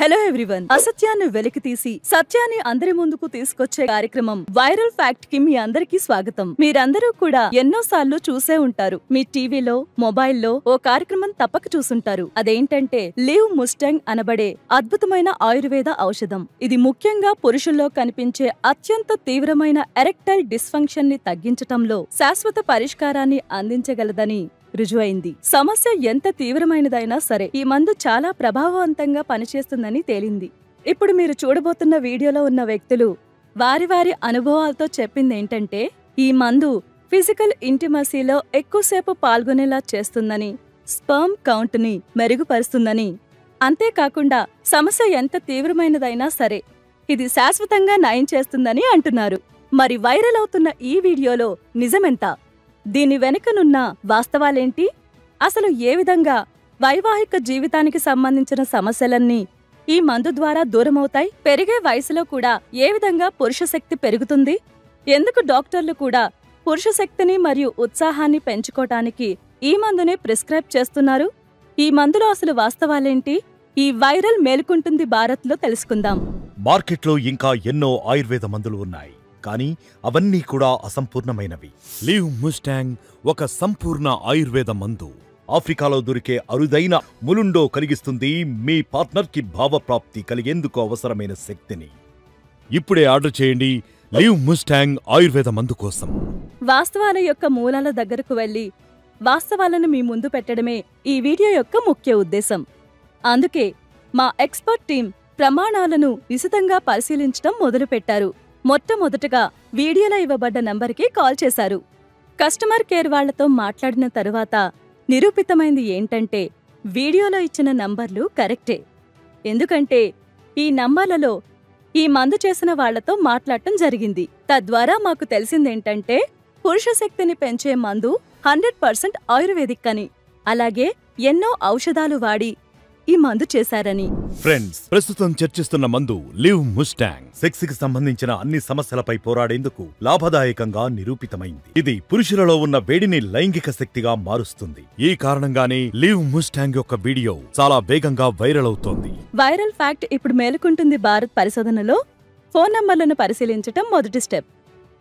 Hello everyone, అసత్యాన్ని వెలికితీసి సత్యాన్ని అందరి ముందుకు తీసుకొచ్చే కార్యక్రమం వైరల్ ఫ్యాక్ట్ కి మీ అందరికీ స్వాగతం. మీరందరూ కూడా ఎన్నోసార్లు చూసే ఉంటారు. మీ టీవీలో, మొబైల్లో ఓ కార్యక్రమం తప్పక చూసుంటారు. అదేంటంటే లివ్ ముస్టాంగ్ అనబడే అద్భుతమైన ఆయుర్వేద ఔషధం. ఇది ముఖ్యంగా పురుషుల్లో కనిపించే అత్యంత తీవ్రమైన ఎరెక్టైల్ డిస్ఫంక్షన్ ని తగ్గించటంలో శాశ్వత పరిష్కారాన్ని అందించగలదని రుజువైంది. సమస్య ఎంత తీవ్రమైనదైనా సరే ఈ మందు చాలా ప్రభావవంతంగా పనిచేస్తుందని తేలింది. ఇప్పుడు మీరు చూడబోతున్న వీడియోలో ఉన్న వ్యక్తులు వారి వారి అనుభవాలతో చెప్పిందేంటంటే ఈ మందు ఫిజికల్ ఇంటిమసీలో ఎక్కువసేపు పాల్గొనేలా చేస్తుందని, స్పర్మ్ కౌంట్ ని మెరుగుపరుస్తుందని, అంతేకాకుండా సమస్య ఎంత తీవ్రమైనదైనా సరే ఇది శాశ్వతంగా నయం చేస్తుందని అంటున్నారు. మరి వైరల్ అవుతున్న ఈ వీడియోలో నిజమెంత? దీని వెనుకనున్న వాస్తవాలేంటి? అసలు ఏ విధంగా వైవాహిక జీవితానికి సంబంధించిన సమస్యలన్నీ ఈ మందు ద్వారా దూరమవుతాయి? పెరిగే వయసులో కూడా ఏ విధంగా పురుష శక్తి పెరుగుతుంది? ఎందుకు డాక్టర్లు కూడా పురుష శక్తిని మరియు ఉత్సాహాన్ని పెంచుకోవటానికి ఈ మందునే ప్రిస్క్రైబ్ చేస్తున్నారు? ఈ మందులో అసలు వాస్తవాలేంటి? ఈ వైరల్ మేలుకుంటుంది భారత్లో తెలుసుకుందాం. మార్కెట్లో ఇంకా ఎన్నో ఆయుర్వేద మందులు ఉన్నాయి, కానీ అవన్నీ కూడా అసంపూర్ణమైనవి. లివ్ ముస్టాంగ్ ఒక సంపూర్ణ ఆయుర్వేద మందు. ఆఫ్రికాలో దొరికే అరుదైన ములుండో కలిగిస్తుంది మీ పార్ట్నర్కి భావప్రాప్తి కలిగేందుకు అవసరమైన శక్తిని. ఇప్పుడే ఆర్డర్ చేయండి లివ్ ముస్టాంగ్ ఆయుర్వేద మందు కోసం. వాస్తవాల యొక్క మూలాల దగ్గరకు వెళ్లి వాస్తవాలను మీ ముందు పెట్టడమే ఈ వీడియో యొక్క ముఖ్య ఉద్దేశం. అందుకే మా ఎక్స్పర్ట్ టీం ప్రమాణాలను నిశితంగా పరిశీలించడం మొదలుపెట్టారు. మొట్టమొదటగా వీడియోలో ఇవ్వబడ్డ నంబర్కి కాల్ చేశారు. కస్టమర్ కేర్ వాళ్లతో మాట్లాడిన తరువాత నిరూపితమైంది ఏంటంటే వీడియోలో ఇచ్చిన నంబర్లు కరెక్టే. ఎందుకంటే ఈ నంబర్లలో ఈ మందు చేసిన వాళ్లతో మాట్లాడటం జరిగింది. తద్వారా మాకు తెలిసిందేంటంటే పురుష శక్తిని పెంచే మందు 100% ఆయుర్వేదిక్ అని, అలాగే ఎన్నో ఔషధాలు వాడి ఈ మందు చేశారని. ఫ్రెండ్స్, ప్రస్తుతం చర్చిస్తున్న మందు లివ్ ముస్టాంగ్ సెక్స్ కి సంబంధించిన అన్ని సమస్యలపై పోరాడేందుకు లాభదాయకంగా నిరూపితమైంది. ఇది పురుషులలో ఉన్న వేడిని లైంగిక శక్తిగా మారుస్తుంది. ఈ కారణంగానే లివ్ ముస్టాంగ్ యొక్క వీడియో చాలా వేగంగా వైరల్ అవుతోంది. వైరల్ ఫ్యాక్ట్ ఇప్పుడు మేలుకుంటుంది భారత్ పరిశోధనలో ఫోన్ నంబర్లను పరిశీలించటం మొదటి స్టెప్.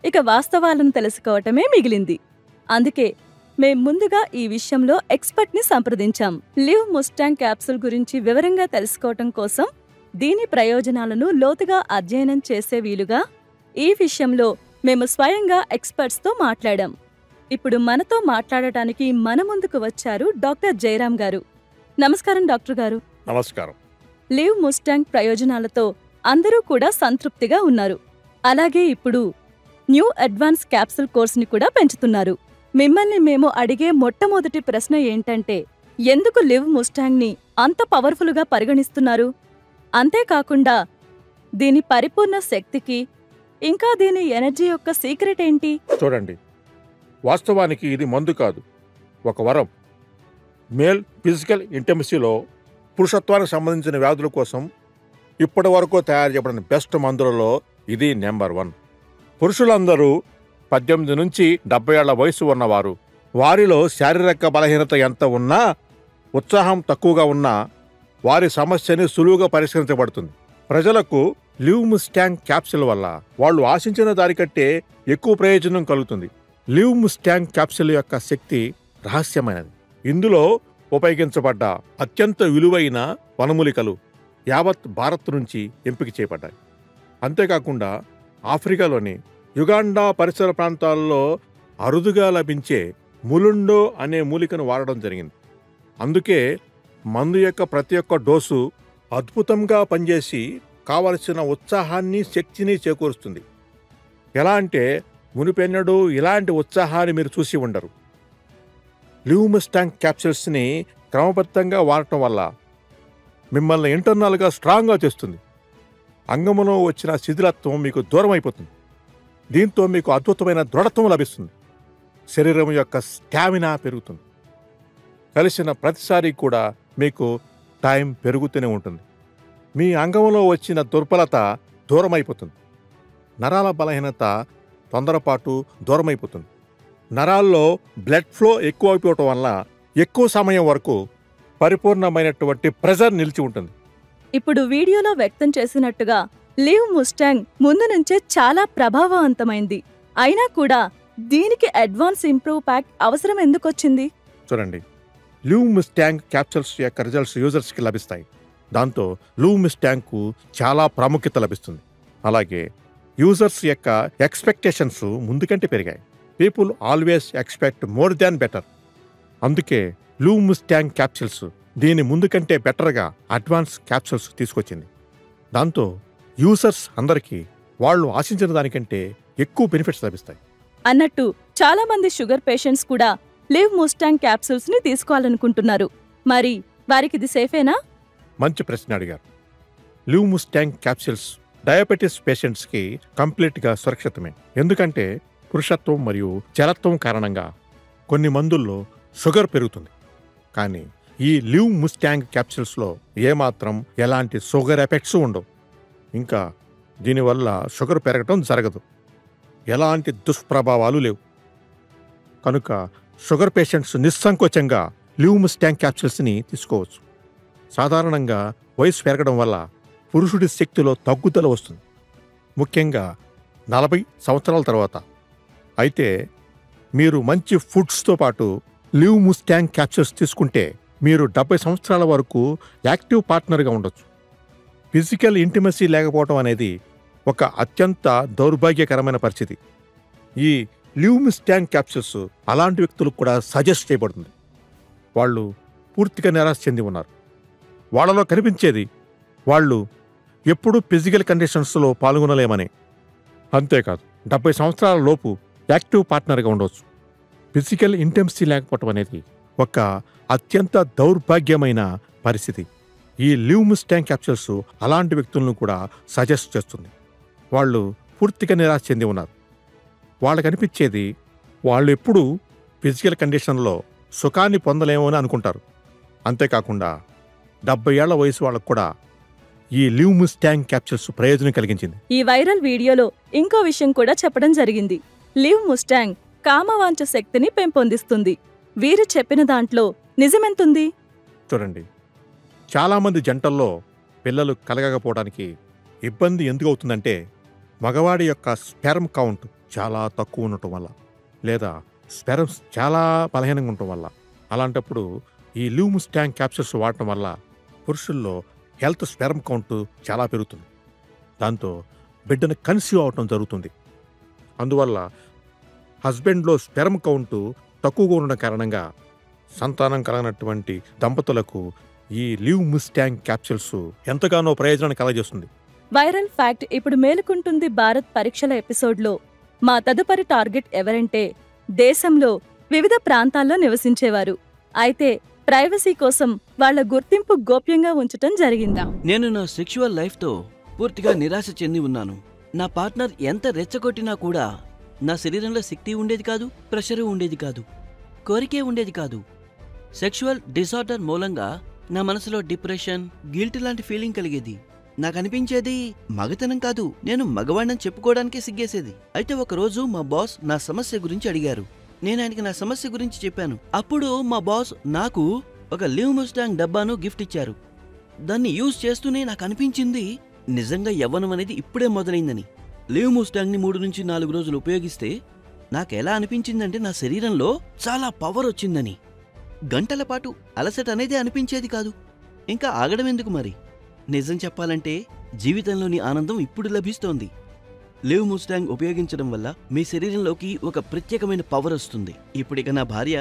ఇక వాస్తవాలను తెలుసుకోవటమే మిగిలింది. అందుకే మేం ముందుగా ఈ విషయంలో ఎక్స్పర్ట్ ని సంప్రదించాం. లివ్ ముస్టాంగ్ క్యాప్సూల్ గురించి వివరంగా తెలుసుకోవటం కోసం దీని ప్రయోజనాలను లోతుగా అధ్యయనం చేసే వీలుగా ఈ విషయంలో మేము స్వయంగా ఎక్స్పర్ట్స్ తో మాట్లాడాం. ఇప్పుడు మనతో మాట్లాడటానికి మన ముందుకు వచ్చారు డాక్టర్ జయరాం గారు. నమస్కారం డాక్టర్ గారు. నమస్కారం. లివ్ ముస్టాంగ్ ప్రయోజనాలతో అందరూ కూడా సంతృప్తిగా ఉన్నారు. అలాగే ఇప్పుడు న్యూ అడ్వాన్స్ క్యాప్సూల్ కోర్సుని కూడా పెంచుతున్నారు. మిమ్మల్ని మేము అడిగే మొట్టమొదటి ప్రశ్న ఏంటంటే ఎందుకు లివ్ ముస్టాంగ్ ని అంత పవర్ఫుల్ గా పరిగణిస్తున్నారు? అంతేకాకుండా దీని పరిపూర్ణ శక్తికి ఇంకా దీని ఎనర్జీ యొక్క సీక్రెట్ ఏంటి? చూడండి, వాస్తవానికి ఇది మందు కాదు, ఒక వరం. మేల్ ఫిజికల్ ఇంటిమసీలో పురుషత్వానికి సంబంధించిన వ్యాధుల కోసం ఇప్పటి వరకు తయారు చేయబడిన బెస్ట్ మందులలో ఇది నెంబర్ 1. పురుషులందరూ 18 నుంచి 70 ఏళ్ల వయసు ఉన్నవారు. వారిలో శారీరక బలహీనత ఎంత ఉన్నా, ఉత్సాహం తక్కువగా ఉన్నా వారి సమస్యని సులువుగా పరిష్కరించబడుతుంది. ప్రజలకు లివ్ ముస్టాంగ్ క్యాప్సూల్ వల్ల వాళ్ళు ఆశించిన దానికంటే ఎక్కువ ప్రయోజనం కలుగుతుంది. లివ్ ముస్టాంగ్ క్యాప్సూల్ యొక్క శక్తి రహస్యమైనది. ఇందులో ఉపయోగించబడ్డ అత్యంత విలువైన వనమూలికలు యావత్ భారత్ నుంచి ఎంపిక చేయబడ్డాయి. అంతేకాకుండా ఆఫ్రికాలోని యుగాండా పరిసర ప్రాంతాల్లో అరుదుగా లభించే ములుండో అనే మూలికను వాడడం జరిగింది. అందుకే మందు యొక్క ప్రతి ఒక్క డోసు అద్భుతంగా పనిచేసి కావలసిన ఉత్సాహాన్ని, శక్తిని చేకూరుస్తుంది. ఎలా అంటే మునిపెన్నడూ ఇలాంటి ఉత్సాహాన్ని మీరు చూసి ఉండరు. లివ్ ముస్టాంగ్ క్యాప్సూల్స్ని క్రమబద్ధంగా వాడటం వల్ల మిమ్మల్ని ఇంటర్నల్గా స్ట్రాంగ్గా చేస్తుంది. అంగములో వచ్చిన శిథిలత్వం మీకు దూరం అయిపోతుంది. దీంతో మీకు అద్భుతమైన దృఢత్వం లభిస్తుంది. శరీరం యొక్క స్టామినా పెరుగుతుంది. కలిసిన ప్రతిసారి కూడా మీకు టైం పెరుగుతూనే ఉంటుంది. మీ అంగంలో వచ్చిన దుర్బలత దూరమైపోతుంది. నరాల బలహీనత, తొందరపాటు దూరమైపోతుంది. నరాల్లో బ్లడ్ ఫ్లో ఎక్కువ అయిపోవటం వల్ల ఎక్కువ సమయం వరకు పరిపూర్ణమైనటువంటి ప్రెజర్ నిలిచి ఉంటుంది. ఇప్పుడు వీడియోలో వ్యక్తం చేసినట్టుగా లివ్ ముస్టాంగ్ ముందు నుంచే చాలా ప్రభావవంతమైంది. అయినా కూడా దీనికి అడ్వాన్స్ ఇంప్రూవ్ ప్యాక్ అవసరం ఎందుకొచ్చింది? చూడండి, లివ్ ముస్టాంగ్ క్యాప్సూల్స్ యొక్క రిజల్ట్స్ యూజర్స్కి లభిస్తాయి. దాంతో లివ్ ముస్టాంగ్కు చాలా ప్రాముఖ్యత లభిస్తుంది. అలాగే యూజర్స్ యొక్క ఎక్స్పెక్టేషన్స్ ముందు కంటే పెరిగాయి. People always expect more than better. అందుకే లివ్ ముస్టాంగ్ క్యాప్సూల్స్ దీని ముందు కంటే బెటర్గా అడ్వాన్స్ క్యాప్సూల్స్ తీసుకొచ్చింది. దాంతో యూజర్స్ అందరికీ వాళ్ళు ఆశించిన దానికంటే ఎక్కువ బెనిఫిట్స్ లభిస్తాయి. అన్నట్టు చాలా మంది షుగర్ పేషెంట్స్ కూడా లివ్ ముస్టాంగ్ క్యాప్సూల్స్ ని తీసుకోవాలనుకుంటున్నారు. మరి వారికి ఇది సేఫేనా? మంచి ప్రశ్న అడిగారు. లివ్ ముస్టాంగ్ క్యాప్సూల్స్ డయాబెటీస్ పేషెంట్స్కి కంప్లీట్గా సురక్షితమే. ఎందుకంటే పురుషత్వం మరియు జలత్వం కారణంగా కొన్ని మందుల్లో షుగర్ పెరుగుతుంది. కానీ ఈ లివ్ ముస్టాంగ్ క్యాప్సూల్స్లో ఏమాత్రం ఎలాంటి షుగర్ ఎఫెక్ట్స్ ఉండవు. ఇంకా దీనివల్ల షుగర్ పెరగటం జరగదు. ఎలాంటి దుష్ప్రభావాలు లేవు. కనుక షుగర్ పేషెంట్స్ నిస్సంకోచంగా లివ్ ముస్టాంగ్ క్యాప్సూల్స్ని తీసుకోవచ్చు. సాధారణంగా వయసు పెరగడం వల్ల పురుషుడి శక్తిలో తగ్గుదల వస్తుంది, ముఖ్యంగా 40 సంవత్సరాల తర్వాత. అయితే మీరు మంచి ఫుడ్స్తో పాటు లివ్ ముస్టాంగ్ క్యాప్సూల్స్ తీసుకుంటే మీరు 70 సంవత్సరాల వరకు యాక్టివ్ పార్ట్నర్గా ఉండొచ్చు. ఫిజికల్ ఇంటిమసీ లేకపోవడం అనేది ఒక అత్యంత దౌర్భాగ్యకరమైన పరిస్థితి. ఈ లివ్ ముస్టాంగ్ క్యాప్సూల్స్ అలాంటి వ్యక్తులకు కూడా సజెస్ట్ చేయబడుతుంది. వాళ్ళు పూర్తిగా నిరాశ చెంది ఉన్నారు. వాళ్ళలో కనిపించేది వాళ్ళు ఎప్పుడూ ఫిజికల్ కండిషన్స్లో పాల్గొనలేమని. అంతేకాదు 70 సంవత్సరాల లోపు యాక్టివ్ పార్ట్నర్గా ఉండవచ్చు. ఫిజికల్ ఇంటెన్సిటీ లేకపోవటం అనేది ఒక అత్యంత దౌర్భాగ్యమైన పరిస్థితి. ఈ లివ్ ముస్టాంగ్ క్యాప్సూల్స్ అలాంటి వ్యక్తులను కూడా సజెస్ట్ చేస్తుంది. వాళ్ళు పూర్తిగా నిరాశ చెంది ఉన్నారు. వాళ్ళకి అనిపించేది వాళ్ళు ఎప్పుడూ ఫిజికల్ కండిషన్లో సుఖాన్ని పొందలేమో అని అనుకుంటారు. అంతేకాకుండా 70 ఏళ్ల వయసు వాళ్ళకు కూడా ఈ లివ్ ముస్టాంగ్ క్యాప్సూల్స్ ప్రయోజనం కలిగించింది. ఈ వైరల్ వీడియోలో ఇంకో విషయం కూడా చెప్పడం జరిగింది. లివ్ ముస్టాంగ్ కామవాంఛ శక్తిని పెంపొందిస్తుంది. వీరు చెప్పిన దాంట్లో నిజమెంతుంది? చూడండి, చాలామంది జంటల్లో పిల్లలు కలగకపోవడానికి ఇబ్బంది ఎందుకు అవుతుందంటే మగవాడి యొక్క స్పెర్మ్ కౌంట్ చాలా తక్కువ ఉండటం వల్ల, లేదా స్పెర్మ్స్ చాలా బలహీనంగా ఉండటం వల్ల. అలాంటప్పుడు ఈ లివ్ ముస్టాంగ్ క్యాప్సూల్స్ వాడటం వల్ల పురుషుల్లో హెల్త్ స్పెర్మ్ కౌంట్ చాలా పెరుగుతుంది. దాంతో బిడ్డను కన్సీవ్ అవటం జరుగుతుంది. అందువల్ల హస్బెండ్లో స్పెర్మ్ కౌంట్ తక్కువగా ఉండడం కారణంగా సంతానం కలగనటువంటి దంపతులకు ఈ లివ్ ముస్టాంగ్ క్యాప్సూల్స్ ఎంతగానో ప్రయోజనాన్ని కలగజేస్తుంది. వైరల్ ఫ్యాక్ట్ ఇప్పుడు మేలుకుంటుంది భారత్ పరీక్షల ఎపిసోడ్లో మా తదుపరి టార్గెట్ ఎవరంటే దేశంలో వివిధ ప్రాంతాల్లో నివసించేవారు. అయితే ప్రైవసీ కోసం వాళ్ల గుర్తింపు గోప్యంగా ఉంచటం జరిగిందా? నేను నా సెక్షువల్ లైఫ్తో పూర్తిగా నిరాశ చెంది ఉన్నాను. నా పార్ట్నర్ ఎంత రెచ్చగొట్టినా కూడా నా శరీరంలో శక్తి ఉండేది కాదు, ప్రెషరు ఉండేది కాదు, కోరికే ఉండేది కాదు. సెక్షువల్ డిసార్డర్ మూలంగా నా మనసులో డిప్రెషన్, గిల్ట్ లాంటి ఫీలింగ్ కలిగేది. నాకనిపించేది మగతనం కాదు, నేను మగవాణ్ణని చెప్పుకోవడానికే సిగ్గేసేది. అయితే ఒకరోజు మా బాస్ నా సమస్య గురించి అడిగారు. నేను ఆయనకి నా సమస్య గురించి చెప్పాను. అప్పుడు మా బాస్ నాకు ఒక లివ్ ముస్టాంగ్ డబ్బాను గిఫ్ట్ ఇచ్చారు. దాన్ని యూజ్ చేస్తూనే నాకు అనిపించింది నిజంగా యవ్వనం అనేది ఇప్పుడే మొదలైందని. లివ్ ముస్టాంగ్ని 3 నుంచి 4 రోజులు ఉపయోగిస్తే నాకెలా అనిపించిందంటే నా శరీరంలో చాలా పవర్ వచ్చిందని. గంటల పాటు అలసట అనేది అనిపించేది కాదు. ఇంకా ఆగడం ఎందుకు మరి? నిజం చెప్పాలంటే జీవితంలోని ఆనందం ఇప్పుడు లభిస్తోంది. లివ్ ముస్టాంగ్ ఉపయోగించడం వల్ల మీ శరీరంలోకి ఒక ప్రత్యేకమైన పవర్ వస్తుంది. ఇప్పుడిక నా భార్య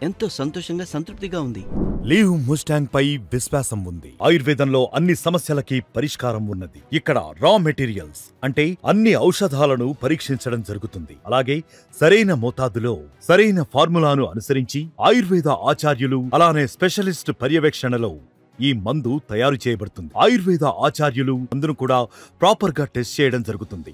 ఎంతో సంతోషంగా, సంతృప్తిగా ఉంది. లివ్ ముస్టాంగ్ పై విశ్వాసం ఉంది. ఆయుర్వేదంలో అన్ని సమస్యలకి పరిష్కారం ఉన్నది. ఇక్కడ రా మెటీరియల్స్ అంటే అన్ని ఔషధాలను పరీక్షించడం జరుగుతుంది. అలాగే సరైన మోతాదులో సరైన ఫార్ములాను అనుసరించి ఆయుర్వేద ఆచార్యులు అలానే స్పెషలిస్ట్ పర్యవేక్షణలో ఈ మందు తయారు చేయబడుతుంది. ఆయుర్వేద ఆచార్యులు మందును కూడా ప్రాపర్ గా టెస్ట్ చేయడం జరుగుతుంది.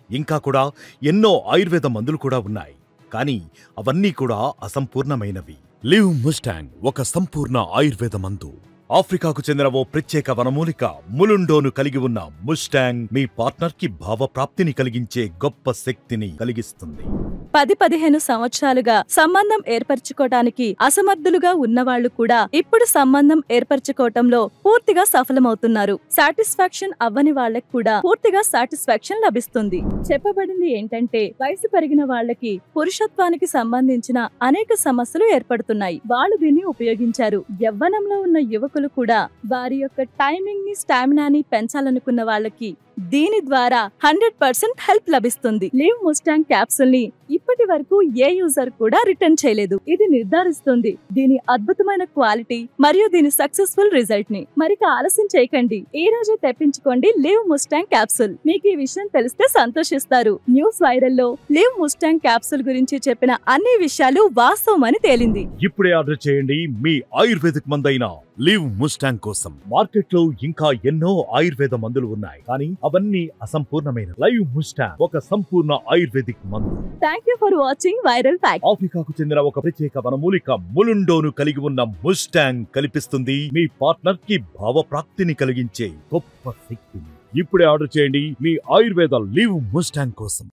ఇంకా కూడా ఎన్నో ఆయుర్వేద మందులు కూడా ఉన్నాయి, కానీ అవన్నీ కూడా అసంపూర్ణమైనవి. లివ్ ముస్టాంగ్ ఒక సంపూర్ణ ఆయుర్వేద మందు. ఆఫ్రికాకు చెందిన ఓ ప్రత్యేక వనమూలిక ములుండోను కలిగి ఉన్న ముస్టాంగ్ మీ పార్ట్నర్ కి భావప్రాప్తిని కలిగించే గొప్ప శక్తిని కలిగిస్తుంది. 10-15 సంవత్సరాలుగా సంబంధం ఏర్పరచుకోవటానికి అసమర్థులుగా ఉన్నవాళ్లు కూడా ఇప్పుడు సంబంధం ఏర్పరచుకోవటంలో పూర్తిగా సఫలమవుతున్నారు. సాటిస్ఫాక్షన్ అవ్వని వాళ్లకు కూడా పూర్తిగా సాటిస్ఫాక్షన్ లభిస్తుంది. చెప్పబడింది ఏంటంటే వయసు పెరిగిన వాళ్లకి పురుషత్వానికి సంబంధించిన అనేక సమస్యలు ఏర్పడుతున్నాయి. వాళ్ళు దీన్ని ఉపయోగించారు. యవ్వనంలో ఉన్న యువకులు కూడా వారి యొక్క టైమింగ్ ని స్టామినాని పెంచాలనుకున్న వాళ్ళకి దీని ద్వారా 100% హెల్ప్ లభిస్తుంది. లివ్ ముస్టాంగ్ క్యాప్సూల్ ని ఇప్పటి వరకు ఏ యూజర్ కూడా రిటర్న్ చేయలేదు. ఇది నిర్ధారిస్తుంది దీని అద్భుతమైన క్వాలిటీ మరియు దీని సక్సెస్ఫుల్ రిజల్ట్ ని. మరిక ఆలస్యం చేయకండి, ఈ రోజే తెప్పించుకోండి లివ్ ముస్టాంగ్ క్యాప్సూల్. మీకు ఈ విషయం తెలిస్తే సంతోషిస్తారు. న్యూస్ వైరల్ లో లివ్ ముస్టాంగ్ క్యాప్సూల్ గురించి చెప్పిన అన్ని విషయాలు వాస్తవమని తేలింది. ఇప్పుడే ఆర్డర్ చేయండి మీ ఆయుర్వేదిక్ మందైన లివ్ ముస్టాంగ్ కోసం. మార్కెట్ లో ఇంకా ఎన్నో ఆయుర్వేద మందులు ఉన్నాయి, కానీ అవన్నీ అసంపూర్ణమైన. లివ్ ముస్టాంగ్ ఒక సంపూర్ణ ఆయుర్వేదిక్ మందు. Thank you for watching viral fact. ఆఫ్రికాకు చెందిన ఒక ప్రత్యేక వనమూలిక ములుండోను కలిగి ఉన్న ముస్టాంగ్ కల్పిస్తుంది మీ పార్ట్నర్ కి భావప్రాప్తిని కలిగించే గొప్ప శక్తిని. ఇప్పుడే ఆర్డర్ చేయండి మీ ఆయుర్వేద లివ్ ముస్టాంగ్ కోసం.